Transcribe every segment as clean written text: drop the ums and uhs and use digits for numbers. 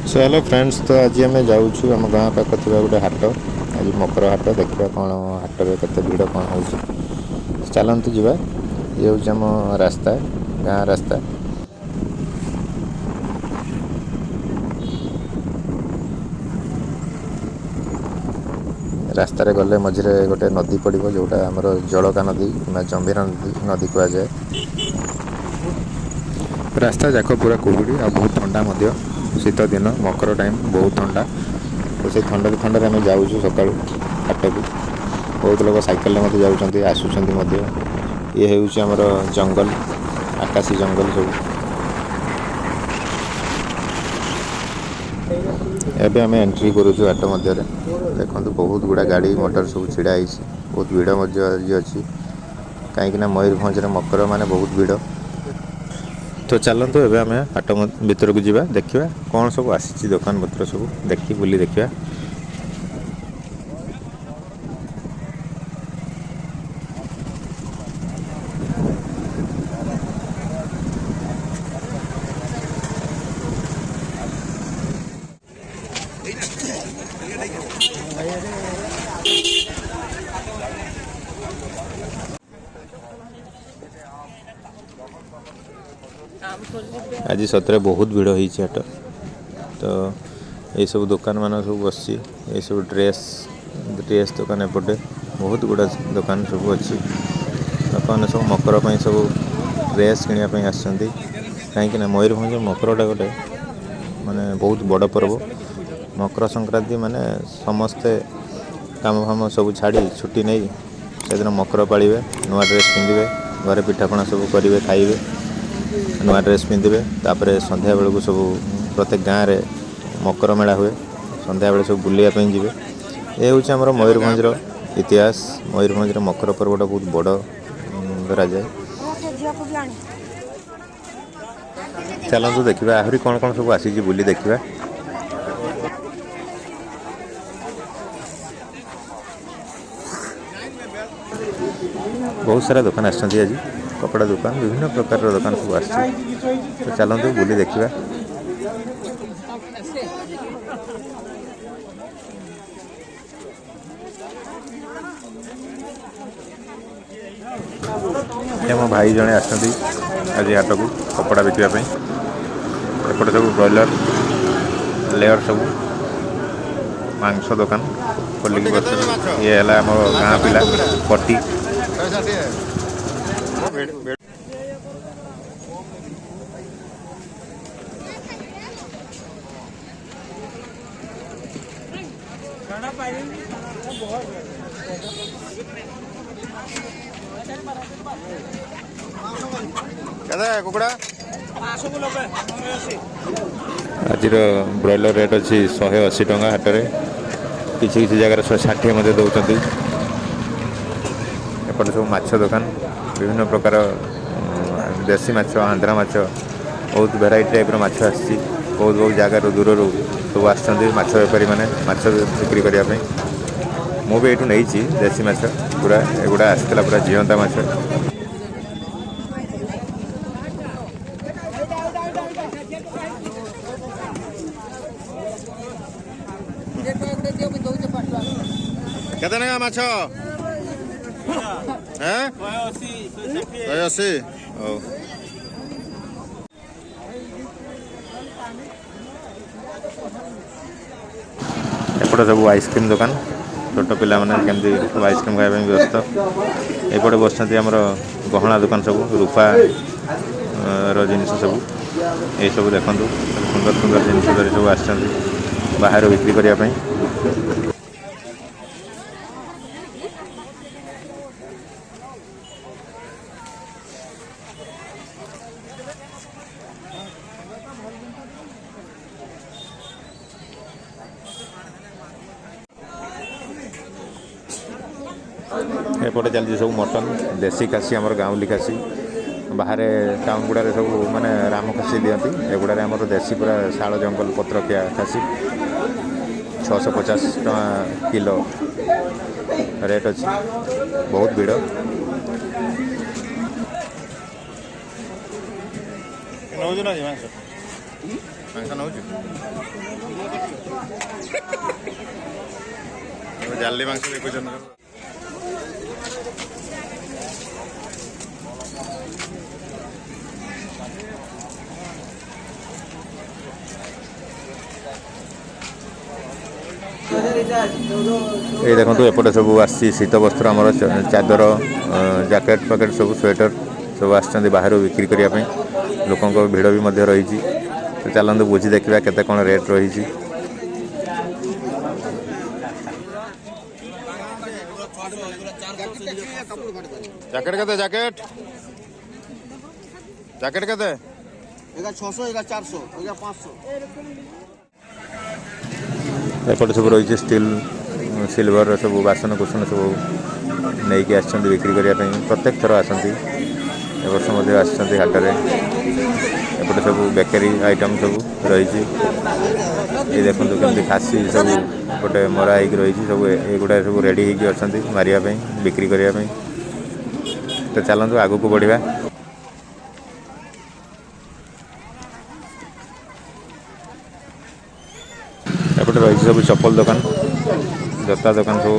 So hello friends, तो आज आम जाऊँ आम गाँ पाख थी गोटे हाट। आज मकर हाट देखा कौन हाट में केते भिड़ कौन हो। चलतु जा, ये हूँ आम रास्ता, गाँ रास्ता। रास्तार गले मझे गोटे नदी पड़ो जोटा आमर जड़का नदी कि जंभीर नदी कहुए। रास्ता जाक पूरा कुहुड़ी आ बहुत ठंडा, शीत दिन मकर टाइम बहुत ठंडा। तो से ठंडा आम जाऊँ सका हाट को। बहुत लोग साइकेल जाऊँच आसुँच। ये हूँ आमर जंगल, आकाशी जंगल सब। एबे आम एंट्री करुचु हाट मध्य। देखो बहुत गुड़ा गाड़ी मोटर सब छिड़ा, बहुत भिड़ अच्छी कहीं मयूरभंज मकर माने बहुत भिड़। तो चलतु एबे आम हाट भीतर को जावा, देखा कौन सब आसी दुकान पत्र सब देखी बुली देखा। आज सतरे बहुत भिड़ हो हाट। तो ये सब दुकान मान सब बस, ये सब ड्रेस दुकान एपटे बहुत गुड़ा दुकान सब अच्छी। लोक मैंने सब मकर सब ड्रेस किनापी आसछन्ति। कहीं मयूरभंज मकरटा गोटे माने बहुत बड़ पर्व। मकर संक्रांति माने समस्ते काम फाम सब छाड़ी छुट्टी नहीं से दिन मकर पालिबे, नुआ ड्रेस पिंधिबे, घरे पिठापଣା सब करेंगे, खाइबे, नुआ ड्रेस पिंधिबे। तापर संध्या बेलू सब प्रत्येक गाँव में मकर मेला हुए, संध्या बेले सब बुलायापी जी। ये हूँ आमर मयूरभंजर इतिहास। मयूरभंज मकर पर्वटा बहुत बड़ करा जाए। चलतु देखा आहरी कौन कौन सब आसी बुली देखा। बहुत सारा दुकान आसछन्ति आज, कपड़ा दुकान विभिन्न प्रकार दुकान सब आसछि। तो चलतु बुली देखा। मो भाई जड़े आसछन्ति आज हाट को कपड़ा बिकवाई। एपटे सब ब्रॉयलर लेयर सब मांस दुकान खोलिक बस। ये है आम गाँ पिला पट्टी। कुकड़ा आज ब्रॉयलर रेट अच्छी 180 टंका हाट में। किसी जगह 160 दौरान। एपटे सब माछ दुकान विभिन्न प्रकार देसी माछ, आंध्रा माछ, बहुत भेराइटी टाइप माछ आसी। बहुत बहुत जगार दूर सब आछ बेपारी मैंने माछ बिक्री करने। मु भी ये नहीं देसी माछ पूरा एगुड़ा आसला पूरा जीवंता माछ। केते ना माछ 180। एपटे सब आइसक्रीम दुकान, छोट पिला माने केमती सब आइसक्रीम खाଇବା ପାଇଁ व्यस्त। एपटे बसछन्ति हमर गहना दुकान सब रूपा रो जिनिस सब। ये सब देखंतु सुंदर सुंदर जिनिस धरि सब आछन्ति बाहर बिक्री करिया ପାଇଁ। एपटे चलती सब मटन देसी खासी, आमर गाँवली खासी। बाहर टाउन गुड़ा सब माने राम खासी दिखती। एगुड़ा आम देसी पूरा शाल जंगल पत्रखिया खासी 650 टका किलो रेट अच्छी। बहुत भिड़। ଜାଲି ମାଂସ ବିକୁଛନ୍ତି। ये देखो एपटे सब आसी शीत वस्त्र आमर चादर जैकेट पैकेट सब स्वेटर सब आसछन्ति बाहर बिक्री करने लोकों भिड़ भी मध्य रही। तो चलते बुझी देखा केते कौन रेट रही। जैकेट केते जैकेट जैकेट केते 600 400 500 एपटे सब रही स्टील सिल्वर सब बासन कुसन सब नहीं कि आसछन्ति बिक्री करने प्रत्येक थर आसती वर्ष मध्य आसछन्ति हाटरे। एपटे सब बेकरी आइटम सब रही। ये देखो केमती खासी सब गोटे मरा हो रही सब एगुड़ा सब रेडी होगी अच्छा मारे बिक्री करने। तो चलतु आग को बढ़िया। एपटे रही सब चप्पल दुकान जता दुकान सब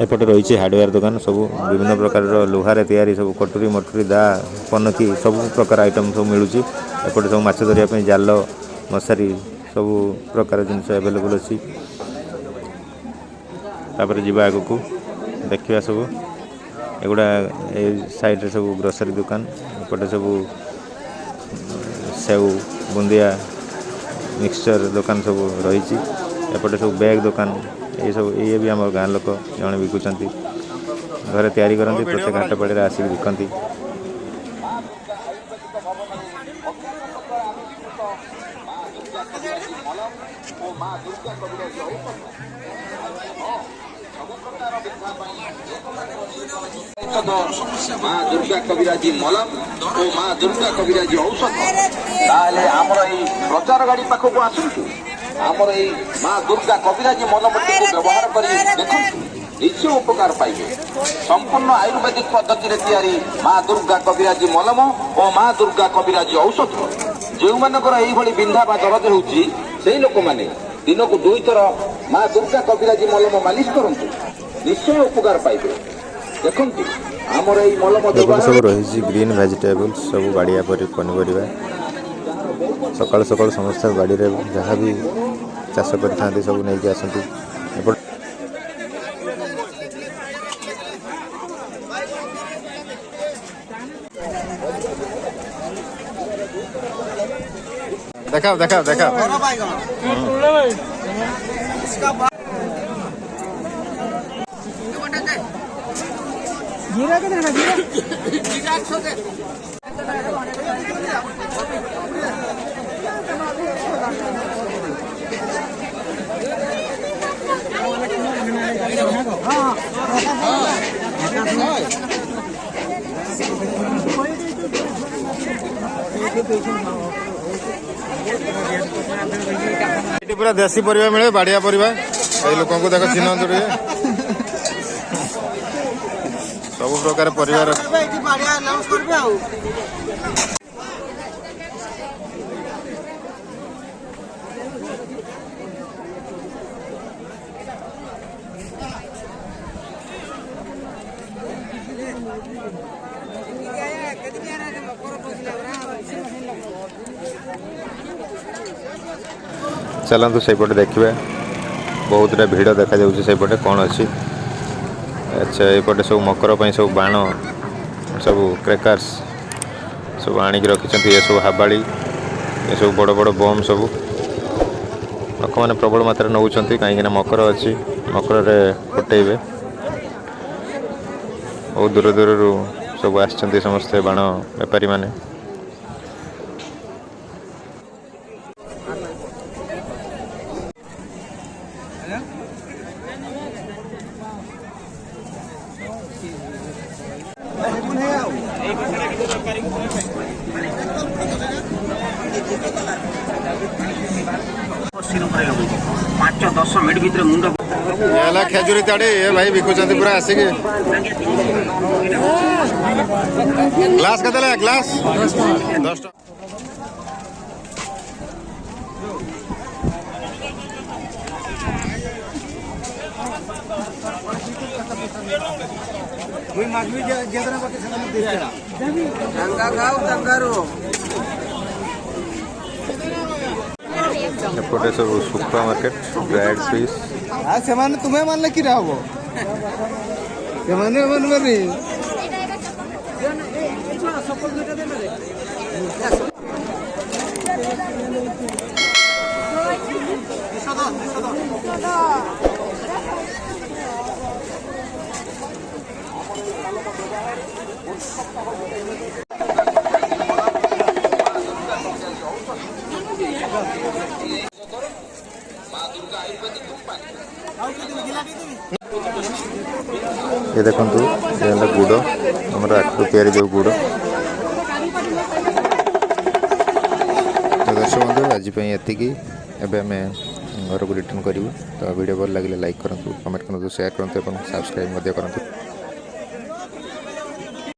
एपटे रही हार्डवेयर दुकान सब विभिन्न प्रकार लुहारे तैयारी सब कटुरी मटुरी दा पनकी सब प्रकार आइटम सब मिलूँ। एपटे सब माछ धरिया जाल मशारी सब प्रकार जिनस एवेलेबल अच्छी। तापर जीवा आग को देखा सब एगुड़ा साइड सब ग्रोसरी दुकान एपटे सब सेव बुंदिया मिक्सचर दुकान सब रही। एपटे सब बैग दुकान ये सब ये भी आम गाँ लोक जड़े बिकुंट घरे तैयारी करती प्रत्येक हाट पाड़ी आसिक बिकती। माँ दुर्गा कविराजी मलम और माँ दुर्गा कविराजी औषध प्रचार गाड़ी पाखक आसतु आमर ये माँ दुर्गा कविराजी मलम व्यवहार कर निश्चय उपकार पाइबे। संपूर्ण आयुर्वेदिक पद्धति तैयारी माँ दुर्गा कविराजी मलम और माँ दुर्गा कविराजी औषध जो मानकर यही बिंधा बा दरद होउची सेही लोक माने दिन को 2 थर माँ दुर्गा कविराजी मलम मालिश करंतु निश्चय उपकार पाइबे। देखंतु आमर ये मलम सब रही ग्रीन वेजिटेबल्स सब बाड़िया पनीपरिया सकाल सकाल समस्त बाड़ी में जहाँ भी चाष कर सब नहीं आसती। देखा देखा देखा जीरा के देना जीरा पूरा देसी परिवा मिले बाड़िया परिवा लोक देख चिन्ह सब प्रकार परिवार चलतु से देखिए बहुत भिड़ देखा जापटे कौन अच्छी। अच्छा ये सब मकर सब बाण सब क्रेकर्स सब आणिक रखिंट ये सब हाबाड़ी ये सब बड़ बड़ बम सब लोक मैंने प्रबल मात्रा नौ कहीं मकर अच्छी मकर फुटेबे बहुत दूर दूर सब आसते समस्ते बाण बेपारी मैंने। खेजुरी ताड़ी ये भाई बिकुचंती पूरा आसिक ग्लास केते ग्लास 10 टका एपटे सब सुपर मार्केट ड्राइड फिश तुम्हें मानले कि हब से ये देखु ये गुड़ आम आखु तैयारी जो गुड़। तो दर्शक बंधु आज एतिकी एबे आम घर को रिटर्न करूँ। तो वीडियो भल लगे लाइक करूँ, कमेंट करूँ, शेयर करूँ और सब्सक्राइब करूँ।